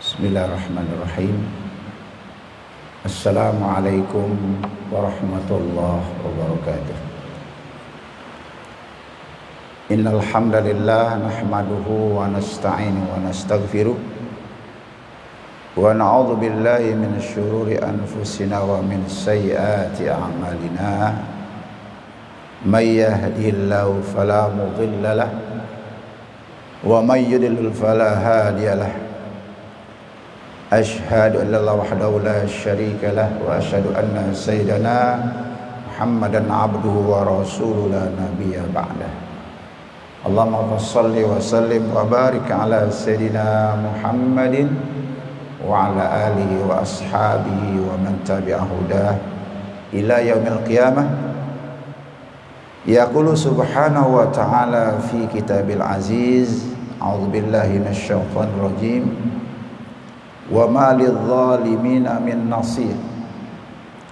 Bismillahirrahmanirrahim. Assalamualaikum warahmatullahi wabarakatuh. Innal hamdalillah nahmaduhu wa nasta'inu wa nastaghfiruh wa na'udzu billahi minasy syururi anfusina wa min sayyiati a'malina. May yahdihillahu fala mudilla lahu wa may yudlil fala hadiya lahu. Asyhadu an la ilaha wahdahu la syarika lah wa asyhadu anna sayyidana Muhammadan abduhu wa rasuluhu la nabiyya ba'dah. Allahumma shalli wa sallim wa barik ala sayyidina Muhammadin wa ala alihi wa ashabihi wa man tabi'ahu hudah ila yaumil qiyamah. Yaqulu subhanahu wa ta'ala fi kitabil aziz, a'udzu billahi minasyaitonir rajim. Wa ma lidh-dhalimina min nasir.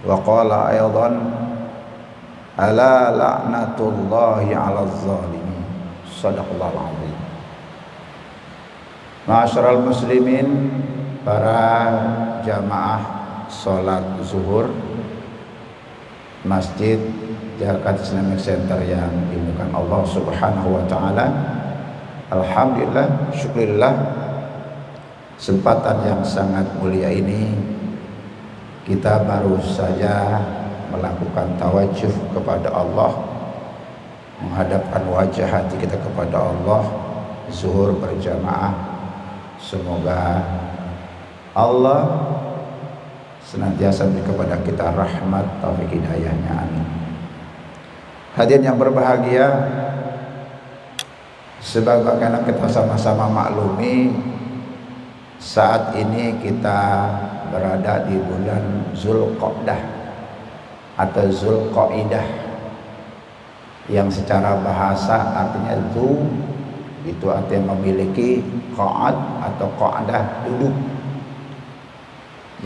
Wa qala aydan ala la'natullahi 'alaz zalimin. Shadaqallahul 'azim. Ma'asyiral muslimin, para jamaah salat zuhur Masjid Jakarta Islamic Center yang dimuliakan Allah Subhanahu wa taala. Alhamdulillah, syukurillah, kesempatan yang sangat mulia ini kita baru saja melakukan tawajuh kepada Allah, menghadapkan wajah hati kita kepada Allah, zuhur berjamaah. Semoga Allah senantiasa beri kepada kita rahmat, taufik, hidayahnya, amin. Hadirin yang berbahagia, sebagaimana kita sama-sama maklumi, saat ini kita berada di bulan Zulqa'dah atau Zulqa'idah, yang secara bahasa artinya itu artinya memiliki qa'ad atau qa'dah, duduk.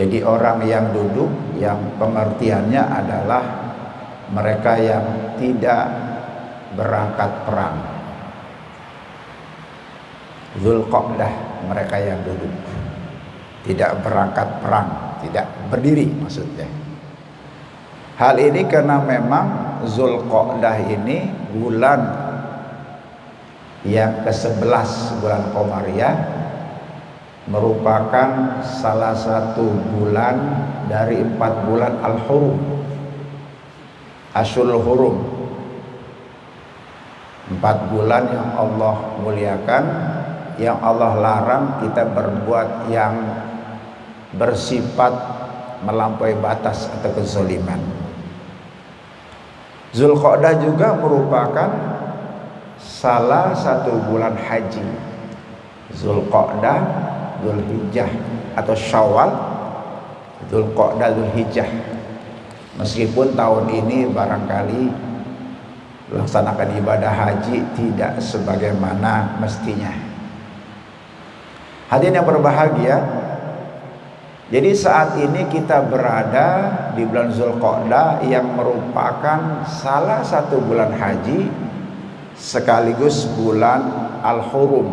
Jadi orang yang duduk, yang pengertiannya adalah mereka yang tidak berangkat perang. Zulqa'dah, mereka yang duduk, tidak berangkat perang, tidak berdiri maksudnya. Hal ini karena memang Zulqa'dah ini bulan yang ke-11, bulan Qamariyah, merupakan salah satu bulan dari 4 bulan Al-Hurum, Ashurul Hurum. 4 bulan yang Allah muliakan, yang Allah larang kita berbuat yang bersifat melampaui batas atau kezaliman. Zulqa'dah juga merupakan salah satu bulan haji. Zulqa'dah, Zulhijjah atau Syawal, Zulqa'dah, Zulhijjah. Meskipun tahun ini barangkali melaksanakan ibadah haji tidak sebagaimana mestinya. Hadirin yang berbahagia, jadi saat ini kita berada di bulan Zulqa'dah yang merupakan salah satu bulan haji sekaligus bulan Al-Hurum,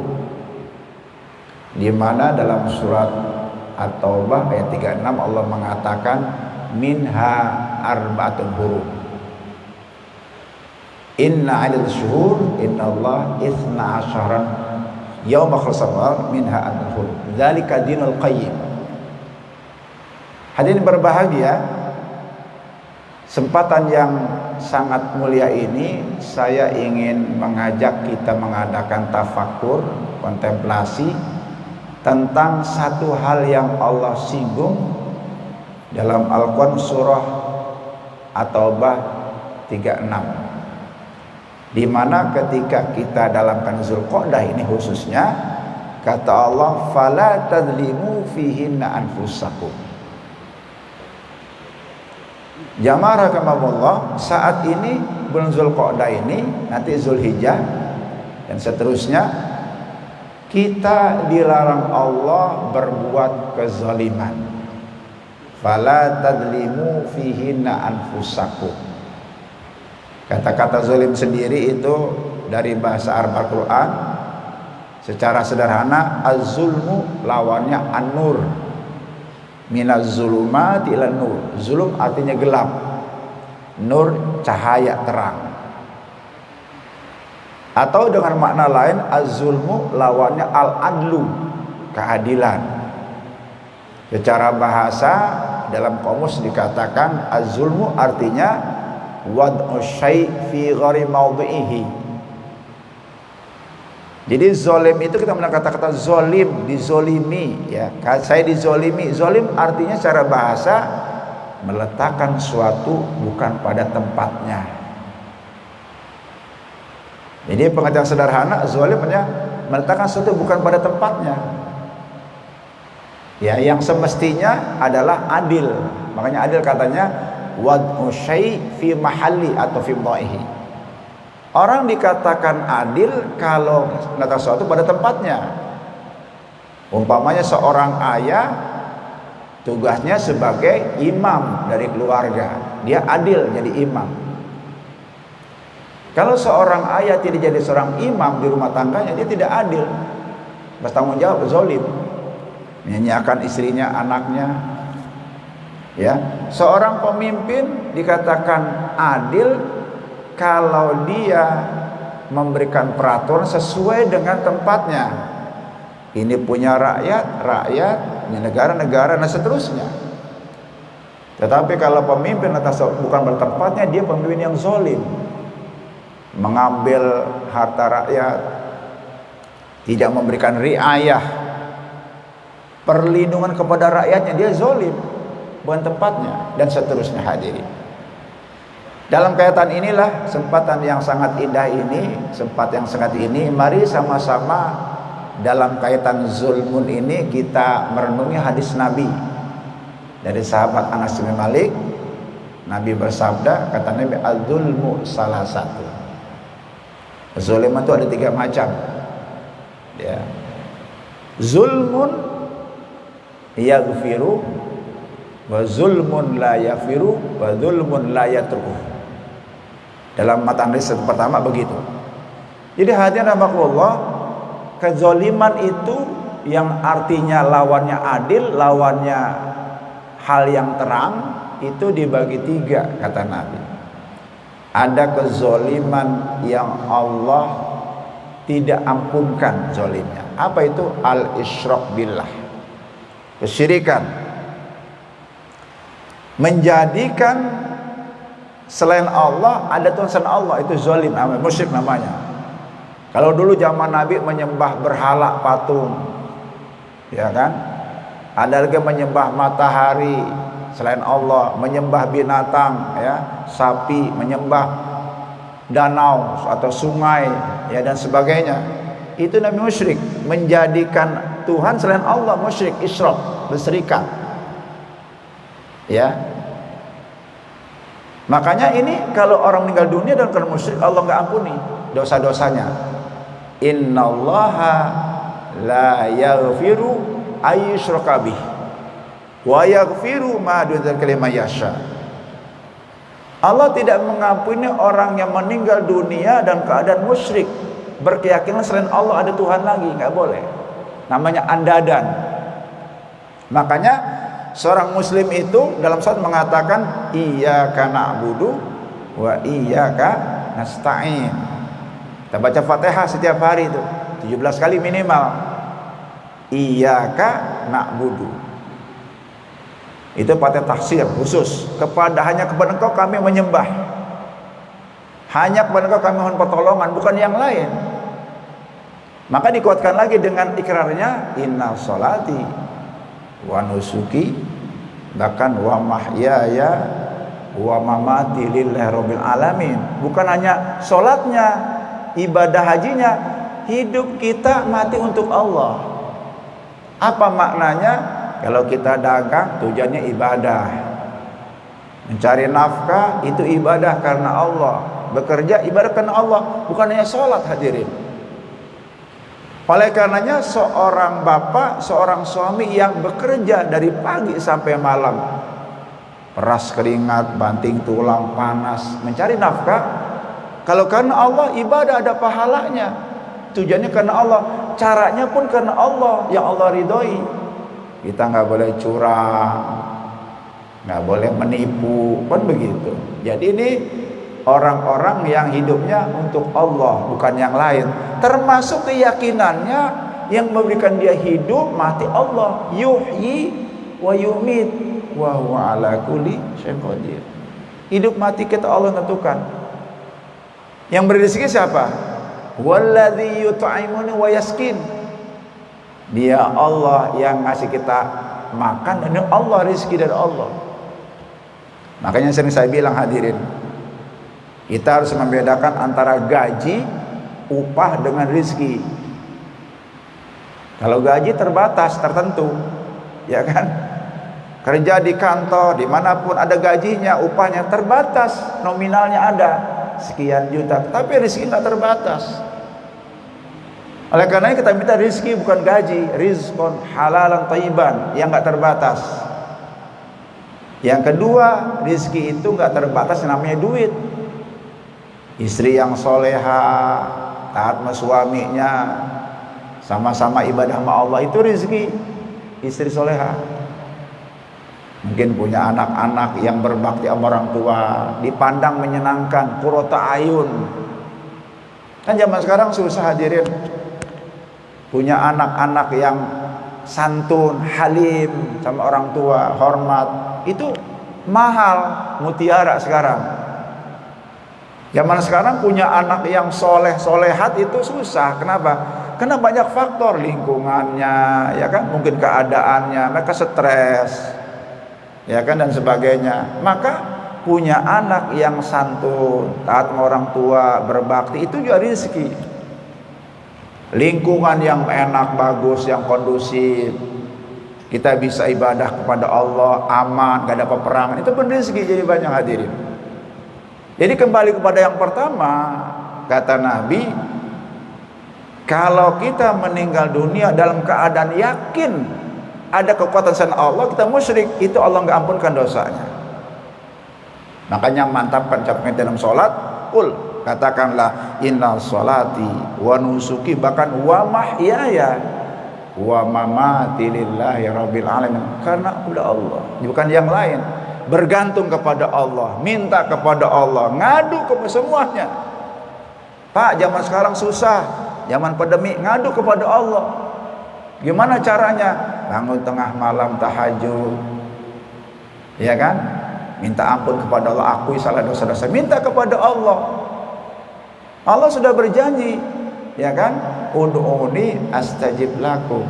di mana dalam surat At-Taubah ayat 36 Allah mengatakan minha arba'atun hurum. Inna 'adad syuhur innallaha 12 yauma khalaqal minha al-hurum. Dzalika dinul qayyim. Hadirin berbahagia, kesempatan yang sangat mulia ini saya ingin mengajak kita mengadakan tafakur, kontemplasi tentang satu hal yang Allah singgung dalam Al-Quran surah At-Taubah 36, di mana ketika kita dalam Zulqa'dah ini khususnya, kata Allah fala tadlimu fihinna anfusakum. Jamaah rahimakumullah, saat ini bulan Zulqa'dah ini, nanti Zulhijjah dan seterusnya, kita dilarang Allah berbuat kezaliman. Fala tadlimu fihinna anfusakum. Kata-kata zalim sendiri itu dari bahasa Arab Al-Quran Secara sederhana, az-zulmu lawannya an-nur. Minaz zulumati ilan nur. Zulum artinya gelap, nur cahaya terang. Atau dengan makna lain, az-zulmu lawannya al-adlu, keadilan. Secara bahasa dalam kamus dikatakan az-zulmu artinya wad'u syai' fi ghairi mawdhi'ihi. Jadi zolim itu kita menggunakan kata-kata zolim, dizolimi, ya. Saya dizolimi. Zolim artinya secara bahasa meletakkan suatu bukan pada tempatnya. Jadi pengertian sederhana, zolim artinya meletakkan suatu bukan pada tempatnya. Ya, yang semestinya adalah adil. Makanya adil katanya wad'u syai' fi mahalli atau fi mawdhi'ihi. Orang dikatakan adil kalau meletakkan sesuatu pada tempatnya. Umpamanya seorang ayah tugasnya sebagai imam dari keluarga, dia adil jadi imam. Kalau seorang ayah tidak jadi seorang imam di rumah tangganya, dia tidak adil, bertanggung jawab, zalim, menyanyiakan istrinya, anaknya. Ya, seorang pemimpin dikatakan adil kalau dia memberikan peraturan sesuai dengan tempatnya. Ini punya rakyat, punya negara, dan seterusnya. Tetapi kalau pemimpin atas bukan bertempatnya, dia pemimpin yang zalim, mengambil harta rakyat, tidak memberikan riayah, perlindungan kepada rakyatnya, dia zalim, bukan tempatnya, dan seterusnya. Hadirin, dalam kaitan inilah kesempatan yang sangat indah ini, mari sama-sama dalam kaitan zulmun ini kita merenungi hadis Nabi dari sahabat Anas bin Malik. Nabi bersabda, kata Nabi, az-zulmu salah satu. Zulm itu ada 3 macam. Ya. Zulmun yaghfiru, wa zulmun la yaghfiru, wa zulmun la yatruku. Dalam matan hadis pertama begitu. Jadi hadirin rahimakumullah, kezaliman itu yang artinya lawannya adil, lawannya hal yang terang, itu dibagi 3 kata Nabi. Ada kezaliman yang Allah tidak ampunkan zalimnya. Apa itu? Al-isyrak billah, kesyirikan, menjadikan selain Allah ada Tuhan selain Allah, itu zalim, musyrik namanya. Kalau dulu zaman Nabi menyembah berhala patung, ya kan? Ada lagi menyembah matahari selain Allah, menyembah binatang, ya, sapi, menyembah danau atau sungai, ya, dan sebagainya. Itu namanya musyrik, menjadikan Tuhan selain Allah, musyrik, isyrak, berserikat. Ya. Makanya ini kalau orang meninggal dunia dan karena musyrik, Allah enggak ampuni dosa-dosanya. Innallaha la yaghfiru ayyushraka bih wa yaghfiru ma duna dzalika liman yasha. Allah tidak mengampuni orang yang meninggal dunia dan keadaan musyrik, berkeyakinan selain Allah ada Tuhan lagi, enggak boleh. Namanya andadan. Makanya seorang muslim itu dalam salat mengatakan iyyaka na'budu wa iyyaka nasta'in. Kita baca Fatihah setiap hari itu 17 kali minimal. Iyyaka na'budu. Itu Fatihah tahsir khusus, hanya kepada Engkau kami menyembah. Hanya kepada Engkau kami mohon pertolongan, bukan yang lain. Maka dikuatkan lagi dengan ikrarnya inna sholati wa nusuki, bahkan wa mahyaya wa mamati lillahi rabbil alamin. Bukan hanya sholatnya, ibadah hajinya, hidup kita mati untuk Allah. Apa maknanya? Kalau kita dagang tujuannya ibadah, mencari nafkah itu ibadah karena Allah, bekerja ibadah karena Allah, bukan hanya sholat. Hadirin, oleh karenanya seorang bapak, seorang suami yang bekerja dari pagi sampai malam, peras keringat, banting tulang, panas, mencari nafkah, kalau karena Allah ibadah ada pahalanya, tujuannya karena Allah. caranya pun karena Allah, yang Allah ridhoi. Kita nggak boleh curang, nggak boleh menipu, kan begitu. Jadi ini orang-orang yang hidupnya untuk Allah, bukan yang lain. Termasuk keyakinannya yang memberikan dia hidup mati Allah, yuhyi wa yumit wa huwa ala kulli syai'in qadir. Hidup mati kita Allah tentukan. Yang beri rezeki siapa? Walladzi yut'imuni wa yaskin. Dia Allah yang ngasih kita makan, dan Allah, rezeki dari Allah. Makanya sering saya bilang hadirin, kita harus membedakan antara gaji, upah dengan rezeki. Kalau gaji terbatas, tertentu, ya kan? Kerja di kantor, dimanapun ada gajinya, upahnya terbatas, nominalnya ada sekian juta, tapi rezeki nggak terbatas. Oleh karena kita minta rezeki bukan gaji, rizqon halalan thayyiban yang nggak terbatas. Yang kedua, rezeki itu nggak terbatas, namanya duit. Istri yang soleha, taat sama suaminya, sama-sama ibadah sama Allah, itu rezeki. Istri soleha. Mungkin punya anak-anak yang berbakti sama orang tua, dipandang menyenangkan, qurrata ayun. Kan zaman sekarang susah hadirin. Punya anak-anak yang santun, halim sama orang tua, hormat, itu mahal, mutiara sekarang. Zaman sekarang punya anak yang soleh, solehat itu susah. Kenapa? Karena banyak faktor, lingkungannya, ya kan, mungkin keadaannya, mereka stres, ya kan, dan sebagainya. Maka punya anak yang santun, taat sama orang tua, berbakti, itu juga rezeki. Lingkungan yang enak, bagus, yang kondusif, kita bisa ibadah kepada Allah, aman, gak ada peperangan, itu pun rezeki. Jadi banyak hadirin. Jadi kembali kepada yang pertama, kata Nabi, kalau kita meninggal dunia dalam keadaan yakin ada kekuatan selain Allah, kita musyrik, itu Allah nggak ampunkan dosanya. Makanya mantapkan capnya dalam sholat, katakanlah inna sholati wa nusuki, bahkan wa mahyaya wa mamati lillahi rabbil alamin, karena udah Allah, bukan yang lain. Bergantung kepada Allah, minta kepada Allah, ngadu kepada semuanya. Pak, zaman sekarang susah, zaman pandemi, ngadu kepada Allah. Gimana caranya? Bangun tengah malam tahajud, ya kan, minta ampun kepada Allah, akui salah dosa-dosa, minta kepada Allah. Allah sudah berjanji, ya kan, ud'uni astajib lakum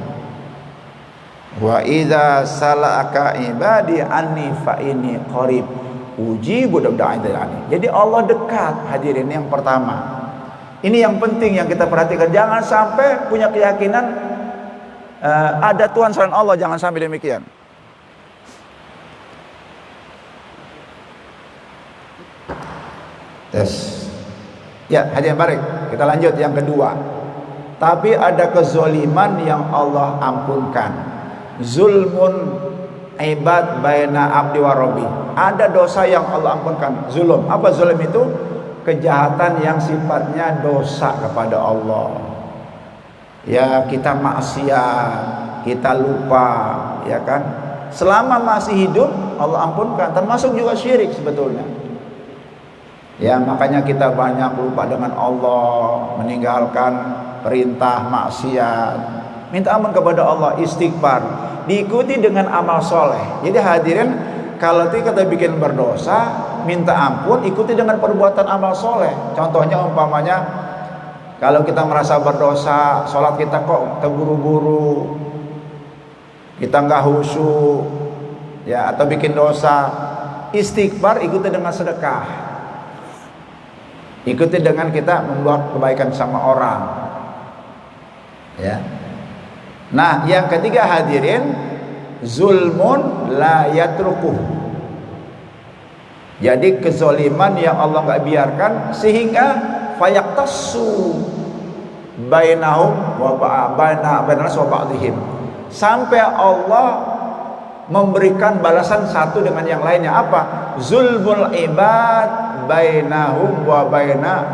wa idza salaka ibadi anni fa inni qarib ujibu da'ani. Jadi Allah dekat hadirin. Yang pertama, ini yang penting yang kita perhatikan, jangan sampai punya keyakinan ada Tuhan selain Allah, jangan sampai demikian. Tes. Ya, hadirin barik, kita lanjut yang kedua. Tapi ada kezaliman yang Allah ampunkan. Zulmun ibad baina abdi wa rabbi. Ada dosa yang Allah ampunkan. Zulum. Apa zulum itu? Kejahatan yang sifatnya dosa kepada Allah. Ya, kita maksiat, kita lupa, ya kan? Selama masih hidup Allah ampunkan, termasuk juga syirik sebetulnya. Ya, makanya kita banyak lupa dengan Allah, meninggalkan perintah maksiat. Minta ampun kepada Allah, istighfar, diikuti dengan amal soleh. Jadi hadirin, kalau kita bikin berdosa, minta ampun, ikuti dengan perbuatan amal soleh. Contohnya umpamanya, kalau kita merasa berdosa, sholat kita kok terburu-buru, kita nggak khusyuk, ya, atau bikin dosa, istighfar, ikuti dengan sedekah. Ikuti dengan kita membuat kebaikan sama orang, ya. Nah, yang ketiga hadirin, zulmun la yatrukuh. Jadi kezaliman yang Allah nggak biarkan sehingga fayaqtassu bainahum wa bainas wa ba'dihim, sampai Allah memberikan balasan satu dengan yang lainnya. Apa? Zulmul ibad bainahum wa baina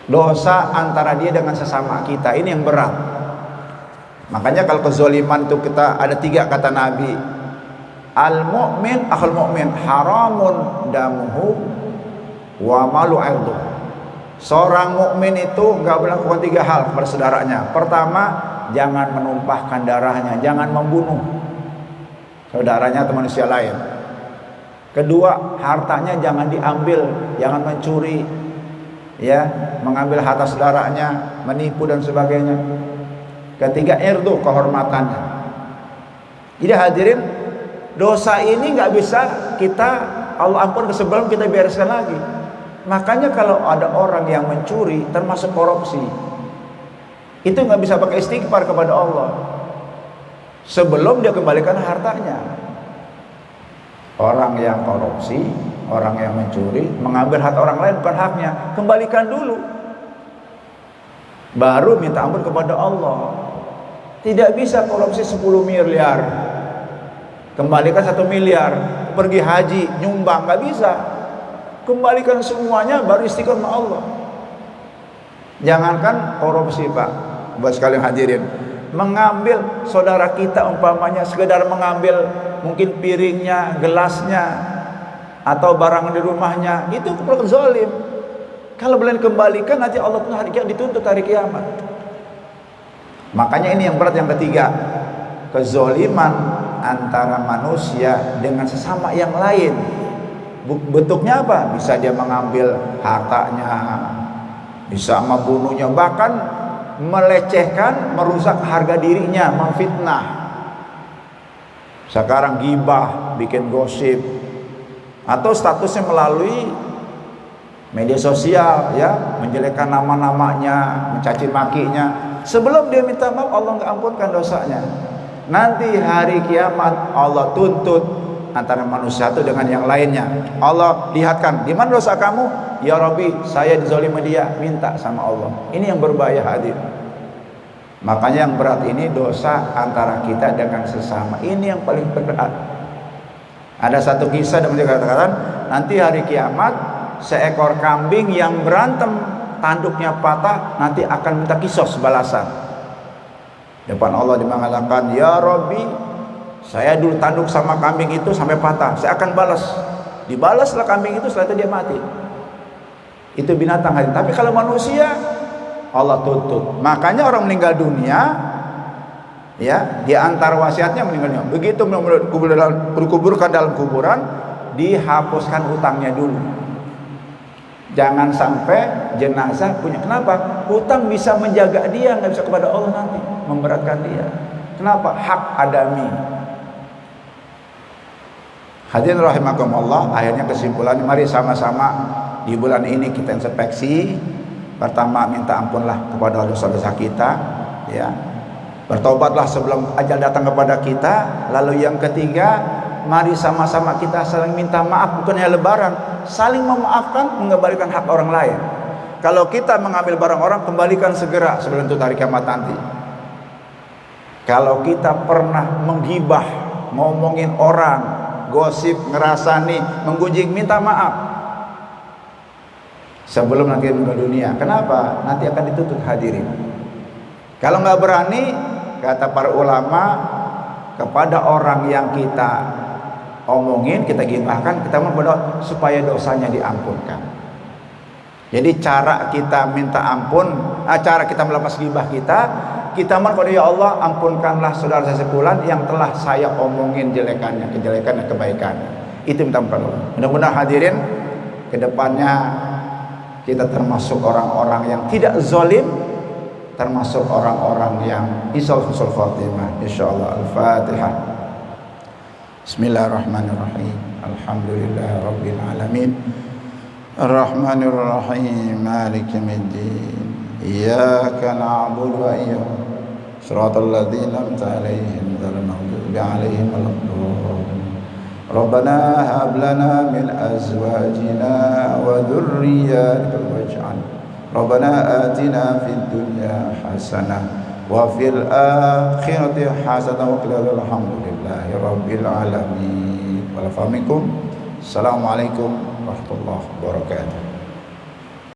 Dosa antara dia dengan sesama kita, ini yang berat. Makanya kalau kezaliman itu kita ada 3 kata Nabi. Al-mu'min akhul mu'min haramun damuhu wa malu irduh. Seorang mukmin itu enggak boleh melakukan 3 hal kepada saudaranya. Pertama, jangan menumpahkan darahnya, jangan membunuh saudaranya atau manusia lain. Kedua, hartanya jangan diambil, jangan mencuri, ya, mengambil harta saudaranya, menipu dan sebagainya. Ketiga, irdu, kehormatannya. Jadi hadirin, dosa ini nggak bisa kita Allah ampun sebelum kita bereskan lagi. Makanya kalau ada orang yang mencuri termasuk korupsi, itu nggak bisa pakai istighfar kepada Allah sebelum dia kembalikan hartanya. Orang yang korupsi, orang yang mencuri, mengambil harta orang lain bukan haknya, kembalikan dulu, baru minta ampun kepada Allah. Tidak bisa korupsi 10 miliar, kembalikan 1 miliar, pergi haji, nyumbang, nggak bisa. Kembalikan semuanya baru istighfar sama Allah. Jangankan korupsi, Pak, buat sekalian hadirin, mengambil saudara kita umpamanya sekedar mengambil mungkin piringnya, gelasnya, atau barang di rumahnya, itu perbuatan zalim. Kalau boleh dikembalikan, nanti Allah pun dituntut hari kiamat. Makanya ini yang berat, yang ketiga, kezaliman antara manusia dengan sesama yang lain. Bentuknya apa? Bisa dia mengambil hartanya, bisa membunuhnya, bahkan melecehkan, merusak harga dirinya, memfitnah. Sekarang gibah, bikin gosip, atau statusnya melalui media sosial, ya, menjelekkan nama-namanya, mencaci makinya. Sebelum dia minta maaf, Allah nggak ampunkan dosanya. Nanti hari kiamat Allah tuntut antara manusia itu dengan yang lainnya. Allah lihatkan, di mana dosa kamu? Ya Rabbi, saya dizalimi dia, minta sama Allah. Ini yang berbahaya, hadir. Makanya yang berat ini dosa antara kita dengan sesama. Ini yang paling berat. Ada satu kisah yang dikatakan, nanti hari kiamat seekor kambing yang berantem, tanduknya patah, nanti akan minta kisos, balasan. Depan Allah dimengatakan, ya Rabbi, saya dulu tanduk sama kambing itu sampai patah, saya akan balas. Dibalaslah kambing itu, setelah itu dia mati. Itu binatang, hari. Tapi kalau manusia, Allah tuntut. Makanya orang meninggal dunia, ya, di antara wasiatnya meninggal dunia, begitu dikuburkan dalam kuburan, dihapuskan hutangnya dulu. Jangan sampai jenazah punya. Kenapa? Hutang bisa menjaga dia, nggak bisa kepada Allah nanti, memberatkan dia. Kenapa? Hak adami. Hadirin rahimakumullah, akhirnya kesimpulannya, mari sama-sama di bulan ini kita introspeksi. Pertama, minta ampunlah kepada dosa-dosa kita, ya. Bertobatlah sebelum ajal datang kepada kita. Lalu yang ketiga, mari sama-sama kita saling minta maaf, bukan hanya lebaran, saling memaafkan, mengembalikan hak orang lain. Kalau kita mengambil barang orang, kembalikan segera sebelum itu hari kiamat nanti. Kalau kita pernah menggibah, ngomongin orang, gosip, ngerasani, menggunjing, minta maaf sebelum nanti meninggal dunia. Kenapa? Nanti akan dituntut, hadirin. Kalau nggak berani, kata para ulama, kepada orang yang kita omongin, kita gibahkan, kita berdoa supaya dosanya diampunkan. Jadi cara kita minta ampun, cara kita melepas gibah kita mohon kepada ya Allah, ampunkanlah saudara saya sepulan yang telah saya omongin kejelekan dan kebaikan. Itu minta ampun. Mudah-mudahan hadirin kedepannya kita termasuk orang-orang yang tidak zalim, termasuk orang-orang yang husnul khatimah, insyaallah. Al-Fatihah. Bismillahirrahmanirrahim. Alhamdulillahirabbil alamin. Ar-Rahmanir Rahim. Maliki yaumiddin. Iyyaka na'budu wa iyyaka shiratal ladzina an'amta 'alaihim ghairil maghdubi 'alaihim waladdallin. Rabbana hab lana min azwajina wa dhurriyyatina waj'al Rabbana atina fid dunya hasanah wa fil akhirati hasanah wa qina alhamdulillahi rabbil alamin. Assalamualaikum warahmatullahi wabarakatuh.